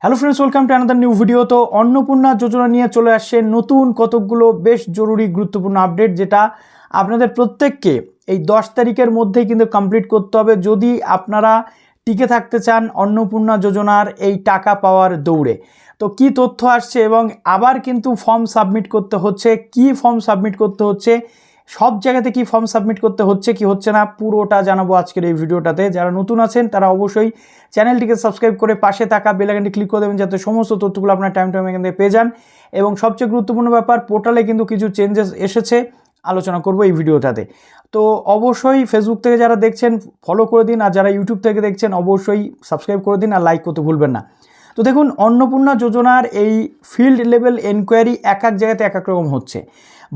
Hello friends, welcome to another new video. তো অন্নপূর্ণা যোজনা নিয়ে চলে আসছে নতুন কতকগুলো বেশ জরুরি গুরুত্বপূর্ণ আপডেট, যেটা আপনাদের প্রত্যেককে এই 10 তারিখের মধ্যেই কিন্তু কমপ্লিট করতে হবে যদি আপনারা টিকে থাকতে চান অন্নপূর্ণা যোজনার এই টাকা পাওয়ার দৌড়ে। তো কি তথ্য আসছে এবং আবার কিন্তু ফর্ম সাবমিট করতে হচ্ছে, কি ফর্ম সাবমিট করতে হচ্ছে, সব জায়গাতে কি ফর্ম সাবমিট করতে হচ্ছে কি হচ্ছে না, পুরোটা জানাবো আজকের এই ভিডিওটাতে। যারা নতুন আছেন তারা অবশ্যই চ্যানেলটিকে সাবস্ক্রাইব করে পাশে থাকা বেল আইকনটি ক্লিক করে দেবেন, যাতে সমস্ত তথ্যগুলো আপনার টাইম এখান থেকে পেয়ে যান। এবং সবচেয়ে গুরুত্বপূর্ণ ব্যাপার, পোর্টালে কিন্তু কিছু চেঞ্জেস এসেছে, আলোচনা করব এই ভিডিওটাতে। তো অবশ্যই ফেসবুক থেকে যারা দেখছেন ফলো করে দিন, আর যারা ইউটিউব থেকে দেখছেন অবশ্যই সাবস্ক্রাইব করে দিন আর লাইক করতে ভুলবেন না। তো দেখুন, অন্নপূর্ণা যোজনার এই ফিল্ড লেভেল এনকোয়ারি এক এক জায়গাতে এক এক রকম হচ্ছে।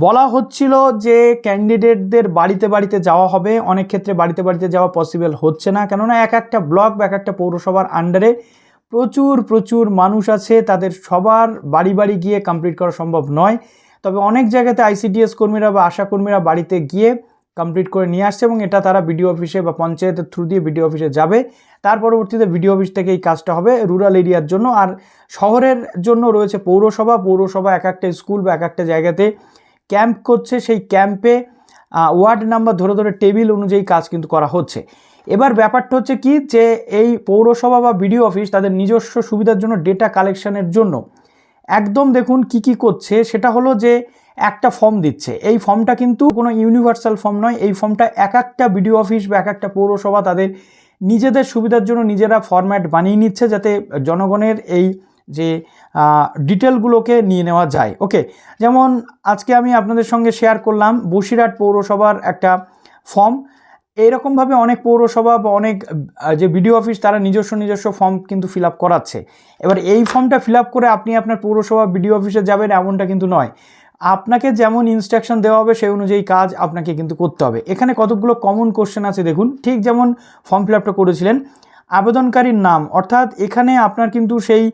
বলা হচ্ছিল যে ক্যান্ডিডেটদের বাড়িতে বাড়িতে যাওয়া হবে, অনেক ক্ষেত্রে বাড়িতে বাড়িতে যাওয়া পসিবল হচ্ছে না, কেননা এক একটা ব্লক বা এক একটা পৌরসভার আন্ডারে প্রচুর মানুষ আছে, তাদের সবার বাড়ি বাড়ি গিয়ে কমপ্লিট করা সম্ভব নয়। তবে অনেক জায়গাতে আইসিডিএস কর্মীরা বা আশা কর্মীরা বাড়িতে গিয়ে কমপ্লিট করে নিয়ে আসছে, এবং এটা তারা বিডিও অফিসে বা পঞ্চায়েতের থ্রু দিয়ে বিডিও অফিসে যাবে। তার পরবর্তীতে বিডিও অফিস থেকে এই কাজটা হবে রুরাল এরিয়ার জন্য। আর শহরের জন্য রয়েছে পৌরসভা এক একটা স্কুল বা এক একটা জায়গাতে ক্যাম্প করছে, সেই ক্যাম্পে ওয়ার্ড নাম্বার ধরে ধরে টেবিল অনুযায়ী কাজ কিন্তু করা হচ্ছে। এবার ব্যাপারটা হচ্ছে কি, যে এই পৌরসভা বা বিডিও অফিস তাদের নিজস্ব সুবিধার জন্য ডেটা কালেকশনের জন্য একদম দেখুন কি করছে, সেটা হলো যে একটা ফর্ম দিচ্ছে। এই ফর্মটা কিন্তু কোনো ইউনিভার্সাল ফর্ম নয়, এই ফর্মটা এক একটা বিডিও অফিস বা এক একটা পৌরসভা তাদের নিজেদের সুবিধার জন্য নিজেরা ফরম্যাট বানিয়ে নিচ্ছে, যাতে জনগণের এই যে ডিটেলগুলোকে নিয়ে নেওয়া যায়। ওকে, যেমন আজকে আমি আপনাদের সঙ্গে শেয়ার করলাম বসিরহাট পৌরসভার একটা ফর্ম। এইরকমভাবে অনেক পৌরসভা বা অনেক যে বিডিও অফিস তারা নিজস্ব ফর্ম কিন্তু ফিল আপ করাচ্ছে। এবার এই ফর্মটা ফিল আপ করে আপনি আপনার পৌরসভা বিডিও অফিসে যাবেন এমনটা কিন্তু নয়। আপনাকে যেমন ইনস্ট্রাকশন দেওয়া হবে সেই অনুযায়ী কাজ আপনাকে কিন্তু করতে হবে। এখানে কতগুলো কমন কোশ্চেন আছে দেখুন। ঠিক যেমন ফর্ম ফিল আপটা করেছিলেন, আবেদনকারীর নাম, অর্থাৎ এখানে আপনার কিন্তু সেই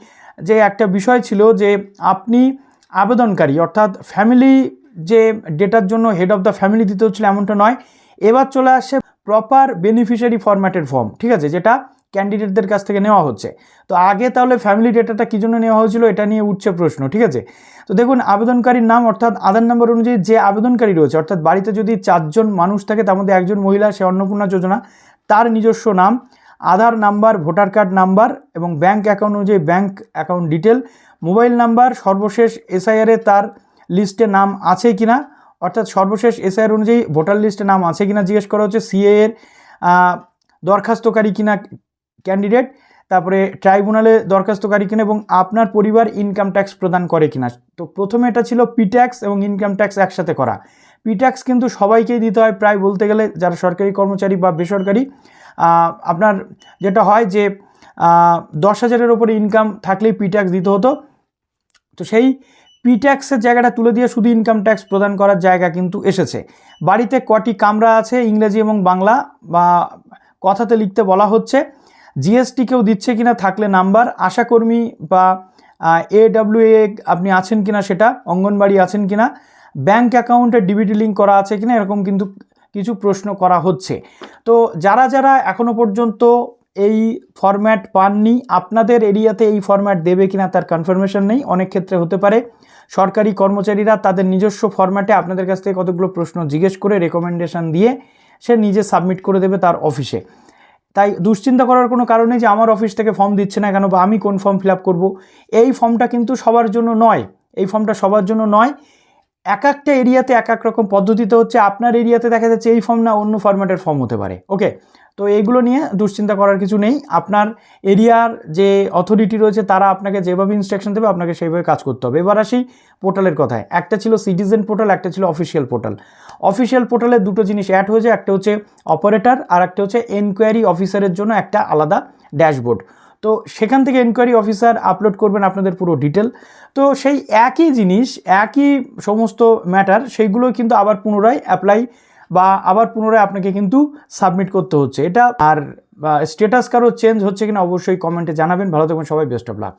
যে একটা বিষয় ছিল যে আপনি আবেদনকারী অর্থাৎ ফ্যামিলি যে ডেটার জন্য হেড অফ দ্য ফ্যামিলি দিতে হচ্ছিল এমনটা নয়। এবার চলে আসছে প্রপার বেনিফিশিয়ারি ফরম্যাটের ফর্ম, ঠিক আছে, যেটা ক্যান্ডিডেটদের কাছ থেকে নেওয়া হচ্ছে। তো আগে তাহলে ফ্যামিলি ডেটাটা কী জন্য নেওয়া হয়েছিল, এটা নিয়ে উঠছে প্রশ্ন, ঠিক আছে। তো দেখুন, আবেদনকারীর নাম অর্থাৎ আধার নম্বর অনুযায়ী যে আবেদনকারী রয়েছে, অর্থাৎ বাড়িতে যদি 4 জন মানুষ থাকে তার মধ্যে একজন মহিলা, সে অন্নপূর্ণা যোজনা, তার নিজস্ব নাম, আধার নাম্বার, ভোটার কার্ড নাম্বার এবং ব্যাঙ্ক অ্যাকাউন্ট অনুযায়ী bank account detail, mobile number, সর্বশেষ এসআইআরে তার লিস্টে নাম আছে কিনা, অর্থাৎ সর্বশেষ এসআইআর অনুযায়ী ভোটার লিস্টে নাম আছে কিনা জিজ্ঞেস করা হচ্ছে, সিএ এর দরখাস্তকারী কিনা ক্যান্ডিডেট, তারপরে ট্রাইব্যুনালে দরখাস্তকারী কিনা, এবং আপনার পরিবার ইনকাম ট্যাক্স প্রদান করে কিনা। তো প্রথমে এটা ছিল পি ট্যাক্স এবং ইনকাম ট্যাক্স একসাথে করা। পি ট্যাক্স কিন্তু সবাইকেই দিতে হয় প্রায় বলতে গেলে, যারা সরকারি কর্মচারী বা বেসরকারি। আপনার যেটা হয় যে 10,000-এর ওপরে ইনকাম থাকলেই পি ট্যাক্স দিতে হতো। তো সেই পি ট্যাক্সের জায়গাটা তুলে দিয়ে শুধু ইনকাম ট্যাক্স প্রদান করার জায়গা কিন্তু এসেছে। বাড়িতে কটি কামরা আছে, ইংরেজি এবং বাংলা বা কথাতে লিখতে বলা হচ্ছে। জিএসটি কেউ দিচ্ছে কিনা, থাকলে নাম্বার, আশাকর্মী বা AWA আপনি আছেন কিনা সেটা, অঙ্গনবাড়ি আছেন কিনা, ব্যাঙ্ক অ্যাকাউন্টে ডিবিটি লিঙ্ক করা আছে কিনা, এরকম কিন্তু কিছু প্রশ্ন করা হচ্ছে। তো যারা এখনো পর্যন্ত এই ফরম্যাট পাননি, আপনাদের এরিয়াতে এই ফরম্যাট দেবে কিনা তার কনফার্মেশন নেই। অনেক ক্ষেত্রে হতে পারে সরকারি কর্মচারীরা তাদের নিজস্ব ফরম্যাটে আপনাদের কাছ থেকে কতগুলো প্রশ্ন জিজ্ঞেস করে রেকমেন্ডেশন দিয়ে সে নিজে সাবমিট করে দেবে তার অফিসে। তাই দুশ্চিন্তা করার কোনো কারণ নেই যে আমার অফিস থেকে ফর্ম দিচ্ছে না কেন, বা আমি কোন ফর্ম ফিল আপ করবো। এই ফর্মটা কিন্তু সবার জন্য নয়, এই ফর্মটা সবার জন্য নয়। এক একটা এরিয়াতে এক এক রকম পদ্ধতিতে হচ্ছে। আপনার এরিয়াতে দেখা যাচ্ছে এই ফর্ম না অন্য ফরম্যাটের ফর্ম হতে পারে। ওকে, তো এইগুলো নিয়ে দুশ্চিন্তা করার কিছু নেই। আপনার এরিয়ার যে অথরিটি রয়েছে তারা আপনাকে যেভাবে ইনস্ট্রাকশন দেবে আপনাকে সেইভাবে কাজ করতে হবে। এবার আসি পোর্টালের কথায়। একটা ছিল সিটিজেন পোর্টাল, একটা ছিল অফিসিয়াল পোর্টাল। অফিসিয়াল পোর্টালে দুটো জিনিস অ্যাড হয়েছে, একটা হচ্ছে অপারেটর আর একটা হচ্ছে এনকোয়ারি অফিসারের জন্য একটা আলাদা ড্যাশবোর্ড। তো সেখান থেকে এনকোয়ারি অফিসার আপলোড করবেন আপনাদের পুরো ডিটেল। তো সেই একই জিনিস, একই সমস্ত ম্যাটার, সেইগুলো কিন্তু আবার পুনরায় অ্যাপ্লাই বা আবার পুনরায় আপনাকে কিন্তু সাবমিট করতে হচ্ছে এটা। আর স্ট্যাটাস কারো চেঞ্জ হচ্ছে কিনা অবশ্যই কমেন্টে জানাবেন। ভালো থাকবেন সবাই, বেস্ট অফ লাক।